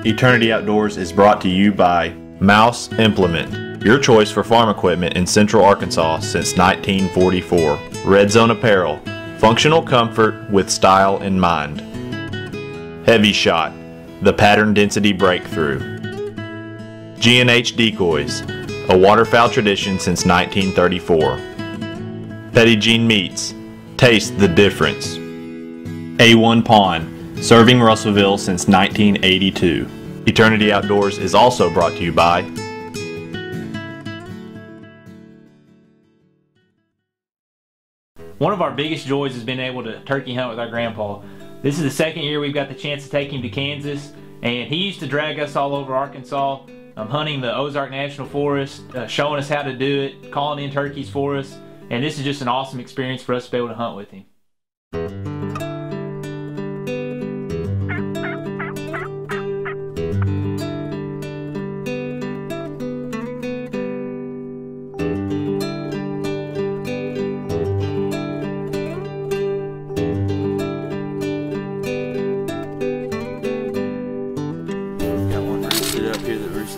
Eternity Outdoors is brought to you by Mouse Implement, your choice for farm equipment in Central Arkansas since 1944. Red Zone Apparel, functional comfort with style in mind. Heavy Shot, the pattern density breakthrough. G&H Decoys, a waterfowl tradition since 1934. Petit Jean Meats, taste the difference. A1 Pawn, serving Russellville since 1982. Eternity Outdoors is also brought to you by one of our biggest joys has been able to turkey hunt with our grandpa. This is the second year we've got the chance to take him to Kansas, and he used to drag us all over Arkansas, hunting the Ozark National Forest, showing us how to do it, calling in turkeys for us, and this is just an awesome experience for us to be able to hunt with him.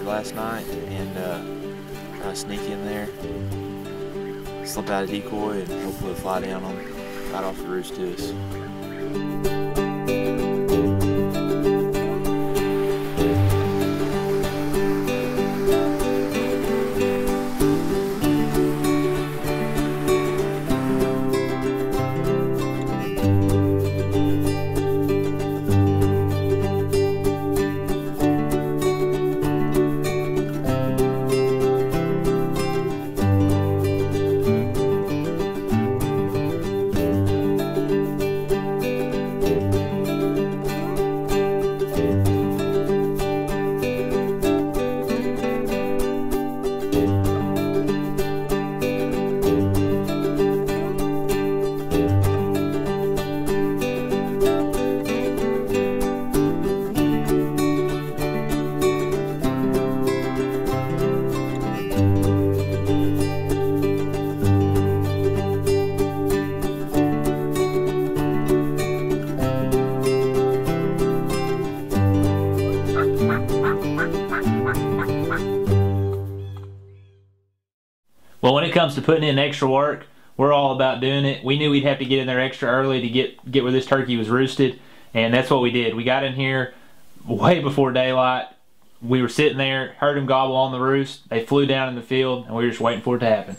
Last night and try to sneak in there, slip out a decoy, and hopefully fly down on right off the roost to us. Well, when it comes to putting in extra work, we're all about doing it. We knew we'd have to get in there extra early to get where this turkey was roosted, and that's what we did. We got in here way before daylight. We were sitting there, heard them gobble on the roost. They flew down in the field, and we were just waiting for it to happen.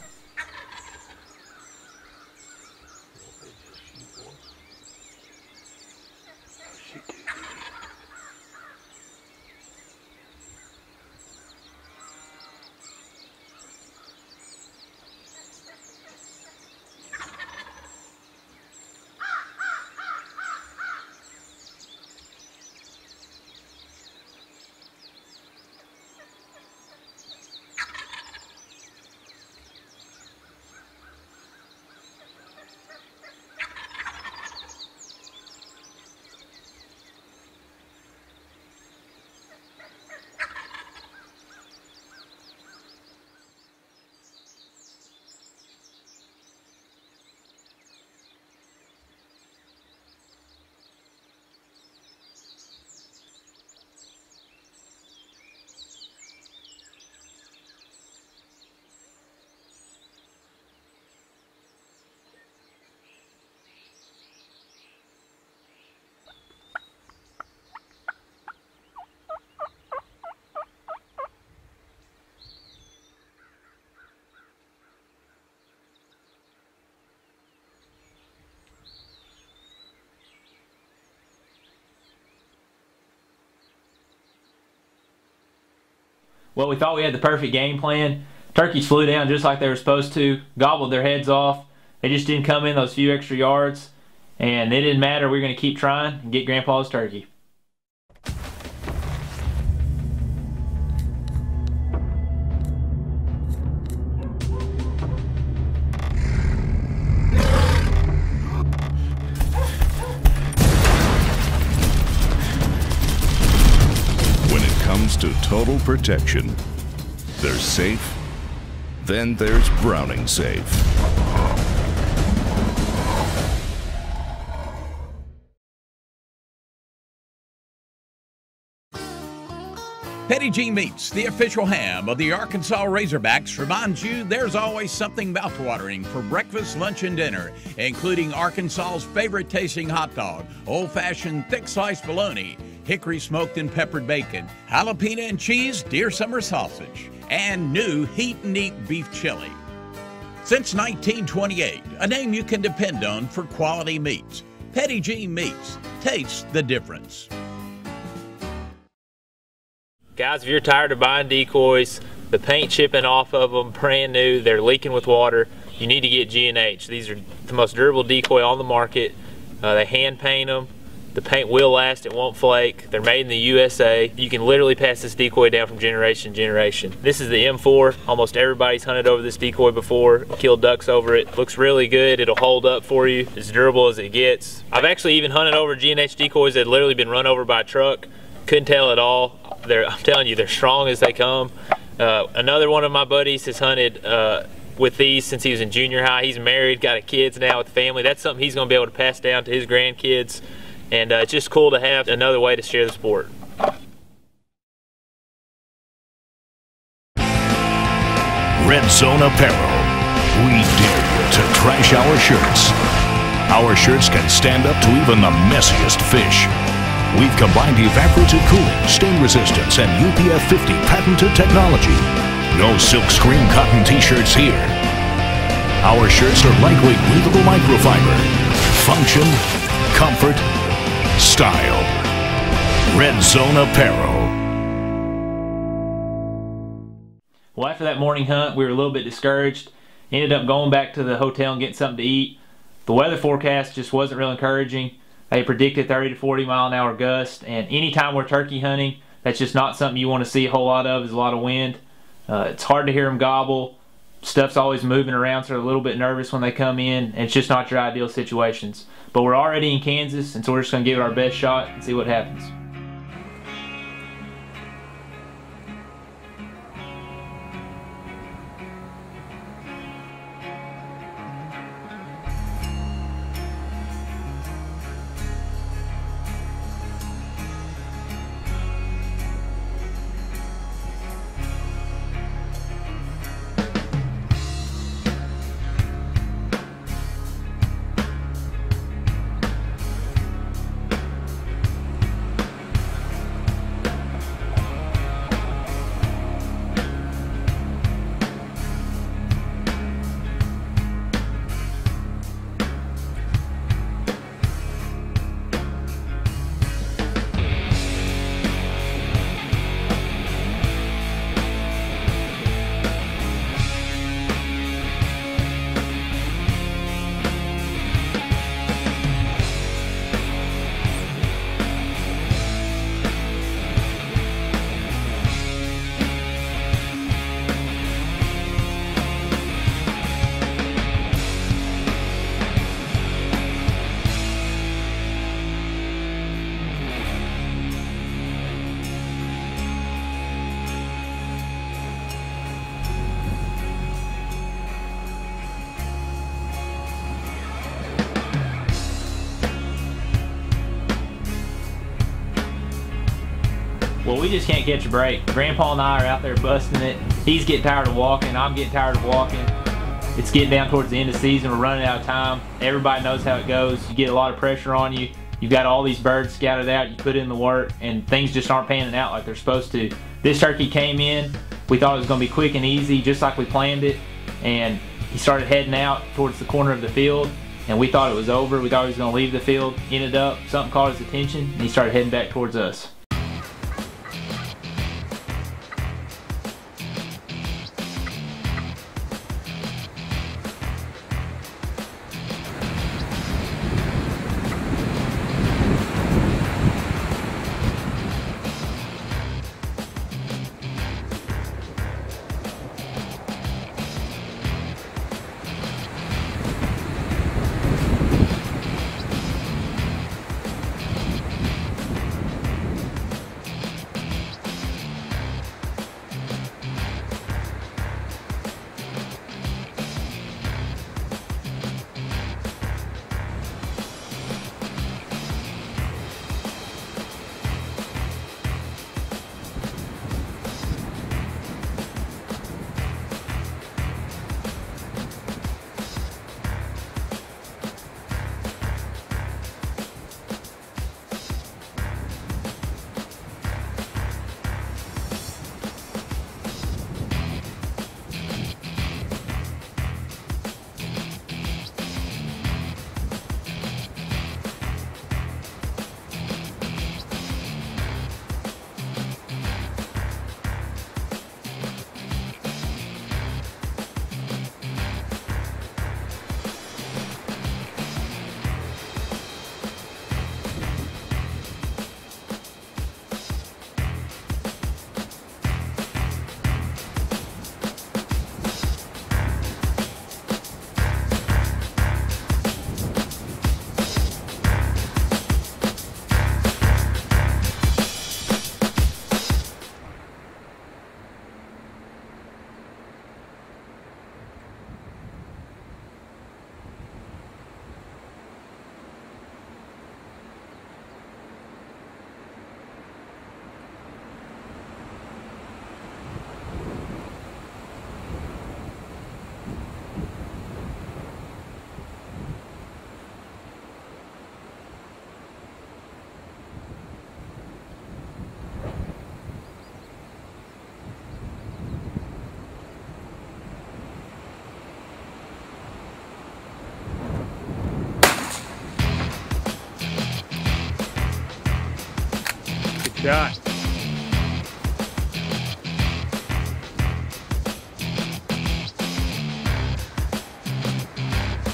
Well, we thought we had the perfect game plan. Turkeys flew down just like they were supposed to, gobbled their heads off. They just didn't come in those few extra yards, and it didn't matter. We were going to keep trying and get Grandpa's turkey. To total protection. There's safe, then there's Browning Safe. Petty G Meats, the official ham of the Arkansas Razorbacks, reminds you there's always something mouthwatering for breakfast, lunch, and dinner, including Arkansas's favorite tasting hot dog, old-fashioned thick sliced bologna, hickory smoked and peppered bacon, jalapeno and cheese, deer summer sausage, and new heat and eat beef chili. Since 1928, a name you can depend on for quality meats. Petty G Meats. Taste the difference. Guys, if you're tired of buying decoys, the paint chipping off of them, brand new, they're leaking with water, you need to get G&H. These are the most durable decoy on the market. They hand paint them. The paint will last, it won't flake. They're made in the USA. You can literally pass this decoy down from generation to generation. This is the M4. Almost everybody's hunted over this decoy before, killed ducks over it. Looks really good, it'll hold up for you, as durable as it gets. I've actually even hunted over G&H decoys that had literally been run over by a truck. Couldn't tell at all. I'm telling you, they're strong as they come. Another one of my buddies has hunted with these since he was in junior high. He's married, got kids now with the family. That's something he's going to be able to pass down to his grandkids. And it's just cool to have another way to share the sport. Red Zone Apparel. We dare you to trash our shirts. Our shirts can stand up to even the messiest fish. We've combined evaporative cooling, stain resistance, and UPF 50 patented technology. No silk screen cotton t-shirts here. Our shirts are lightweight breathable microfiber. Function, comfort, style. Red Zone Apparel. Well, after that morning hunt, we were a little bit discouraged. Ended up going back to the hotel and getting something to eat. The weather forecast just wasn't real encouraging. They predicted 30 to 40 mile an hour gusts, and anytime we're turkey hunting, that's just not something you want to see a whole lot of, is a lot of wind. It's hard to hear them gobble. Stuff's always moving around, so they're a little bit nervous when they come in, and it's just not your ideal situations. But we're already in Kansas, and so we're just going to give it our best shot and see what happens. Well, we just can't catch a break. Grandpa and I are out there busting it. He's getting tired of walking. I'm getting tired of walking. It's getting down towards the end of the season. We're running out of time. Everybody knows how it goes. You get a lot of pressure on you. You've got all these birds scattered out. You put in the work, and things just aren't panning out like they're supposed to. This turkey came in. We thought it was going to be quick and easy, just like we planned it. And he started heading out towards the corner of the field, and we thought it was over. We thought he was going to leave the field. Ended up, something caught his attention, and he started heading back towards us. shot.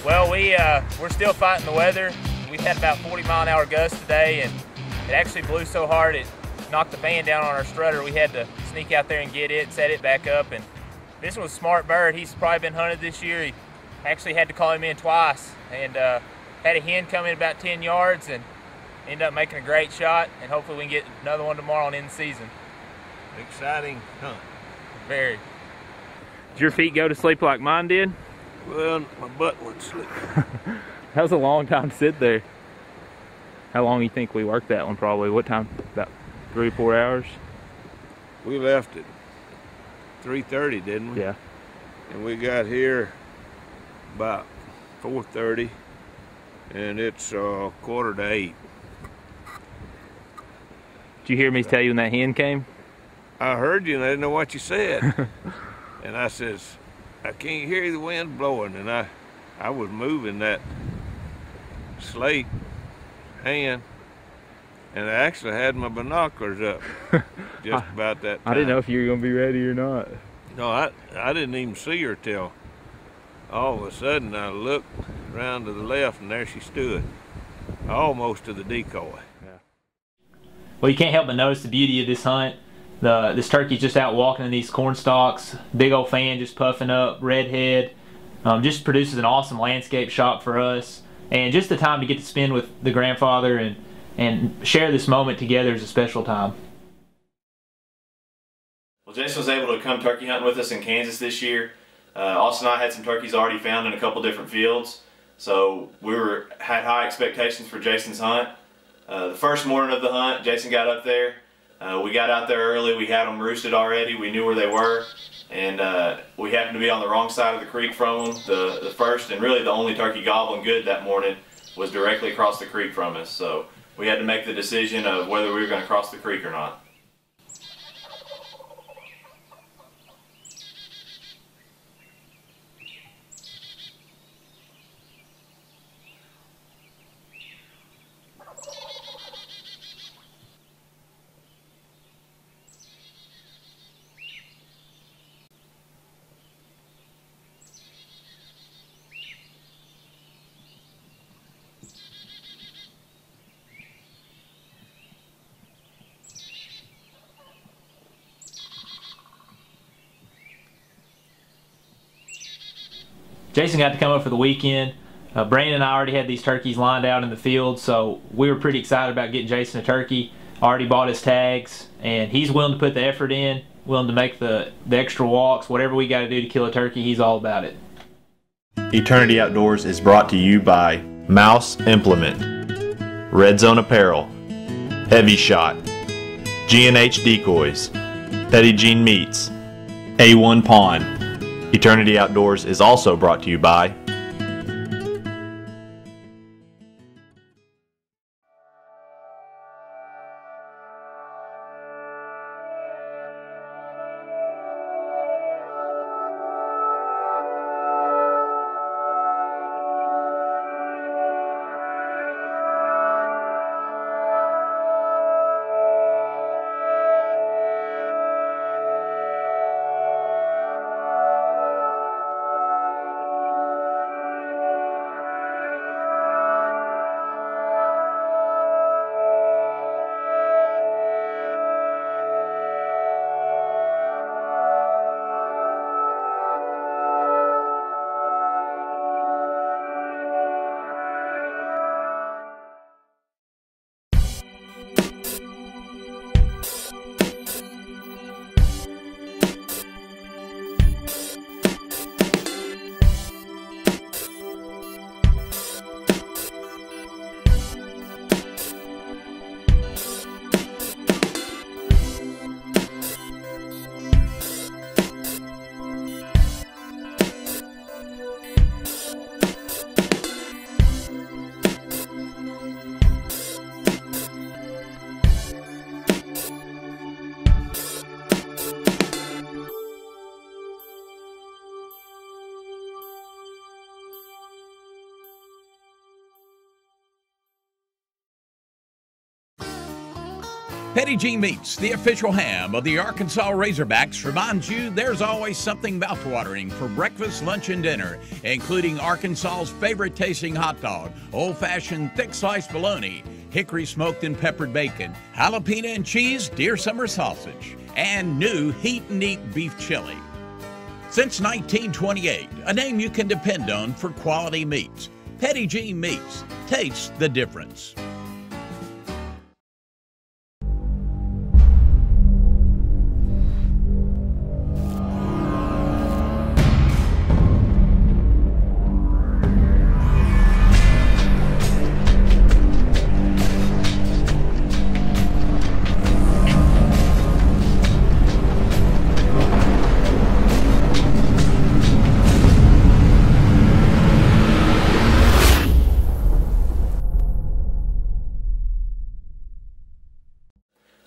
Well, we're still fighting the weather. We've had about 40-mile-an-hour gusts today, and it actually blew so hard it knocked the fan down on our strutter. We had to sneak out there and get it, set it back up. And this was a smart bird. He's probably been hunted this year. He actually had to call him in twice, and had a hen come in about 10 yards and ended up making a great shot. And hopefully we can get another one tomorrow and end the season. Exciting hunt. Very. Did your feet go to sleep like mine did? Well, my butt went to sleep. That was a long time to sit there. How long do you think we worked that one probably? What time? About 3 or 4 hours? We left at 3:30, didn't we? Yeah. And we got here about 4:30, and it's 7:45. Did you hear me tell you when that hen came? I heard you and I didn't know what you said. And I says, I can't hear the wind blowing, and I was moving that slate hand, and I actually had my binoculars up just about that time. I didn't know if you were going to be ready or not. No, I didn't even see her till all of a sudden I looked around to the left, and there she stood, almost to the decoy. Yeah. Well, you can't help but notice the beauty of this hunt. This turkey's just out walking in these corn stalks, big old fan just puffing up, red head. Just produces an awesome landscape shot for us. And just the time to get to spend with the grandfather and share this moment together is a special time. Well, Jason was able to come turkey hunting with us in Kansas this year. Austin and I had some turkeys already found in a couple different fields, so we had high expectations for Jason's hunt. The first morning of the hunt, Jason got up there. We got out there early. We had them roosted already. We knew where they were, and we happened to be on the wrong side of the creek from them. The first and really the only turkey gobbling good that morning was directly across the creek from us, so we had to make the decision of whether we were going to cross the creek or not. Jason got to come up for the weekend. Brandon and I already had these turkeys lined out in the field, so we were pretty excited about getting Jason a turkey. Already bought his tags, and he's willing to put the effort in, willing to make the extra walks, whatever we got to do to kill a turkey, he's all about it. Eternity Outdoors is brought to you by Mouse Implement, Red Zone Apparel, Heavy Shot, G&H Decoys, Petty Jean Meats, A1 Pawn. Eternity Outdoors is also brought to you by Petty G Meats, the official ham of the Arkansas Razorbacks, reminds you there's always something mouthwatering for breakfast, lunch, and dinner, including Arkansas's favorite tasting hot dog, old-fashioned thick sliced bologna, hickory smoked and peppered bacon, jalapeno and cheese deer summer sausage, and new heat and eat beef chili. Since 1928, a name you can depend on for quality meats. Petty G Meats. Taste the difference.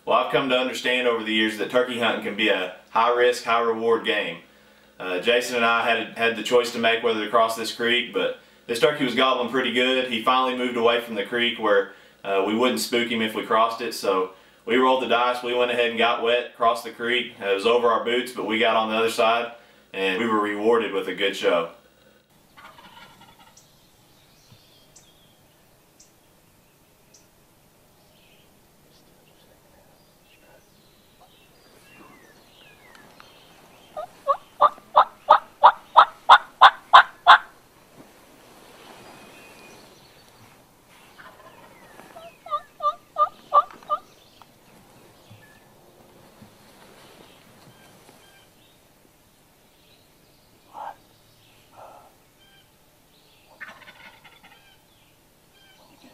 Well, I've come to understand over the years that turkey hunting can be a high-risk, high-reward game. Jason and I had the choice to make whether to cross this creek, but this turkey was gobbling pretty good. He finally moved away from the creek where we wouldn't spook him if we crossed it, so we rolled the dice. We went ahead and got wet, crossed the creek. It was over our boots, but we got on the other side, and we were rewarded with a good show.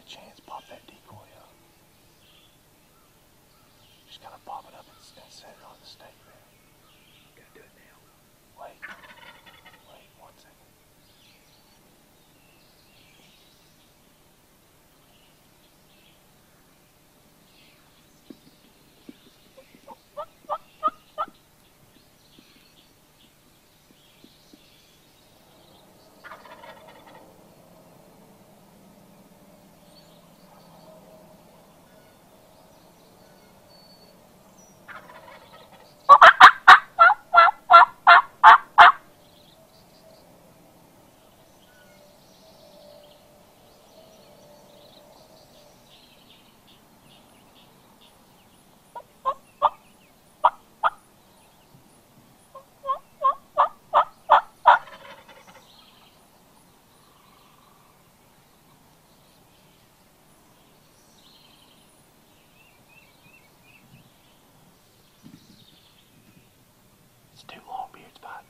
Chance, pop that decoy up. Just gotta pop it up and set it on the stake there. Gotta do it now. Wait 1 second. It's too long, beard's biting.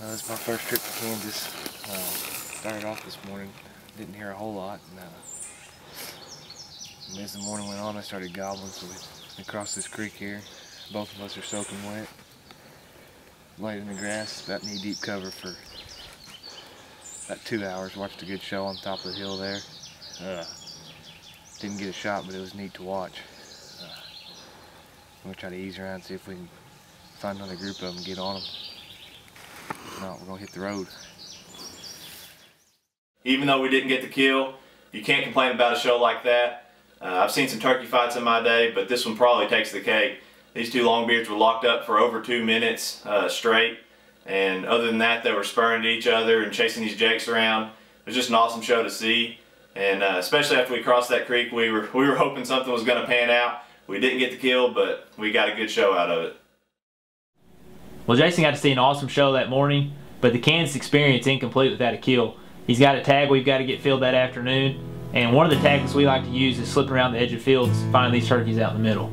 This is my first trip to Kansas. Started off this morning, didn't hear a whole lot. And as the morning went on, I started gobbling, so we crossed this creek here. Both of us are soaking wet. Laid in the grass, about knee-deep cover for about 2 hours. Watched a good show on top of the hill there. Didn't get a shot, but it was neat to watch. I'm gonna try to ease around and see if we can find another group of them and get on them. If not, we're gonna hit the road. Even though we didn't get the kill, you can't complain about a show like that. I've seen some turkey fights in my day, but this one probably takes the cake. These two longbeards were locked up for over 2 minutes straight, and other than that, they were spurring at each other and chasing these jakes around. It was just an awesome show to see, and especially after we crossed that creek, we were hoping something was going to pan out. We didn't get the kill, but we got a good show out of it. Well, Jason got to see an awesome show that morning, but the Kansas experience incomplete without a kill. He's got a tag we've got to get filled that afternoon, and one of the tactics we like to use is slipping around the edge of fields, finding these turkeys out in the middle.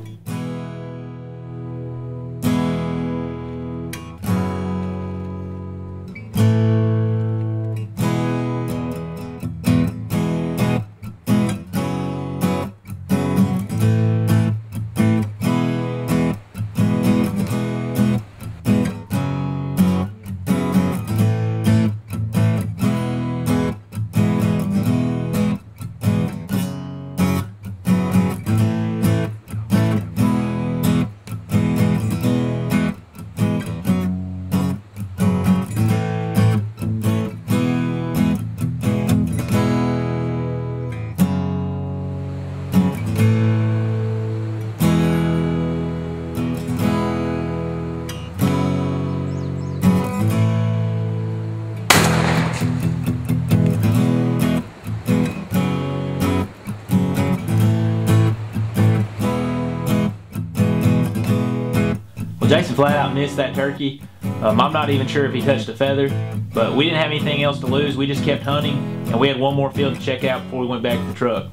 Jason flat out missed that turkey. I'm not even sure if he touched a feather, but we didn't have anything else to lose. We just kept hunting, and we had one more field to check out before we went back to the truck.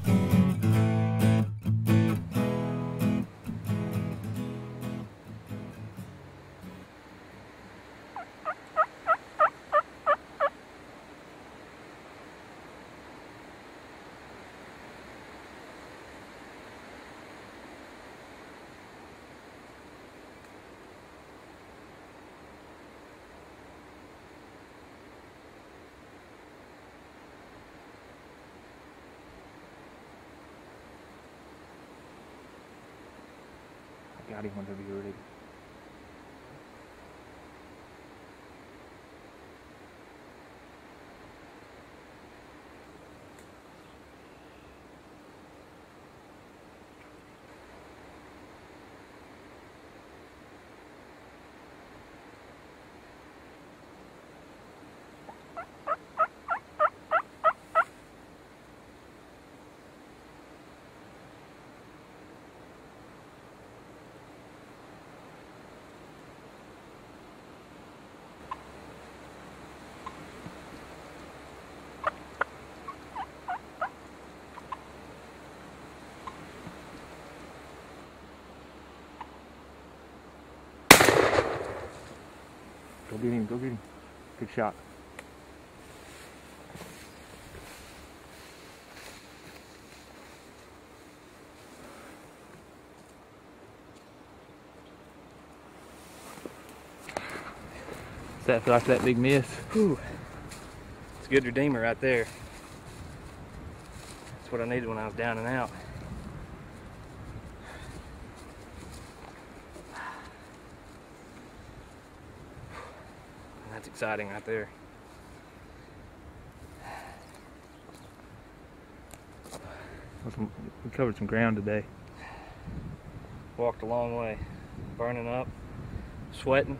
Got him whenever you're ready. Go get him, go get him. Good shot. Does that feel like that big miss? Whew. It's a good redeemer right there. That's what I needed when I was down and out. That's exciting right there. We covered some ground today. Walked a long way. Burning up, sweating.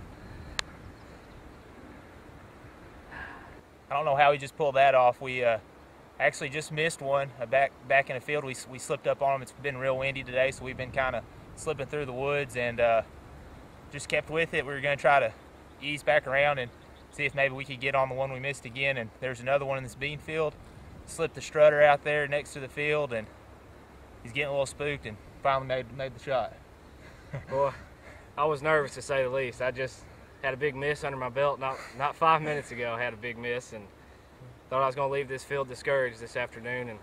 I don't know how we just pulled that off. We actually just missed one back in the field. We slipped up on them. It's been real windy today, so we've been kind of slipping through the woods and just kept with it. We were going to try to ease back around and see if maybe we could get on the one we missed again. And there's another one in this bean field. Slipped the strutter out there next to the field, and he's getting a little spooked and finally made the shot. Boy, I was nervous to say the least. I just had a big miss under my belt. Not 5 minutes ago I had a big miss and thought I was going to leave this field discouraged this afternoon, and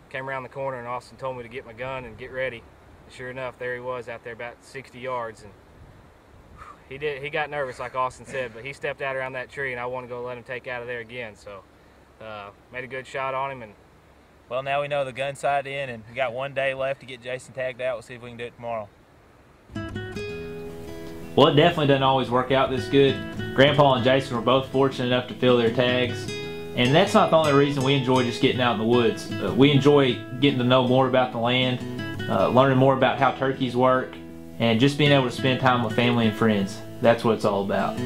came around the corner and Austin told me to get my gun and get ready. And sure enough, there he was out there about 60 yards, and he got nervous like Austin said, but he stepped out around that tree and I wanted to go let him take out of there again. So made a good shot on him. And well, now we know the gun sight in, and we got 1 day left to get Jason tagged out. We'll see if we can do it tomorrow. Well, it definitely doesn't always work out this good. Grandpa and Jason were both fortunate enough to fill their tags. And that's not the only reason we enjoy just getting out in the woods. We enjoy getting to know more about the land, learning more about how turkeys work, and just being able to spend time with family and friends. That's what it's all about.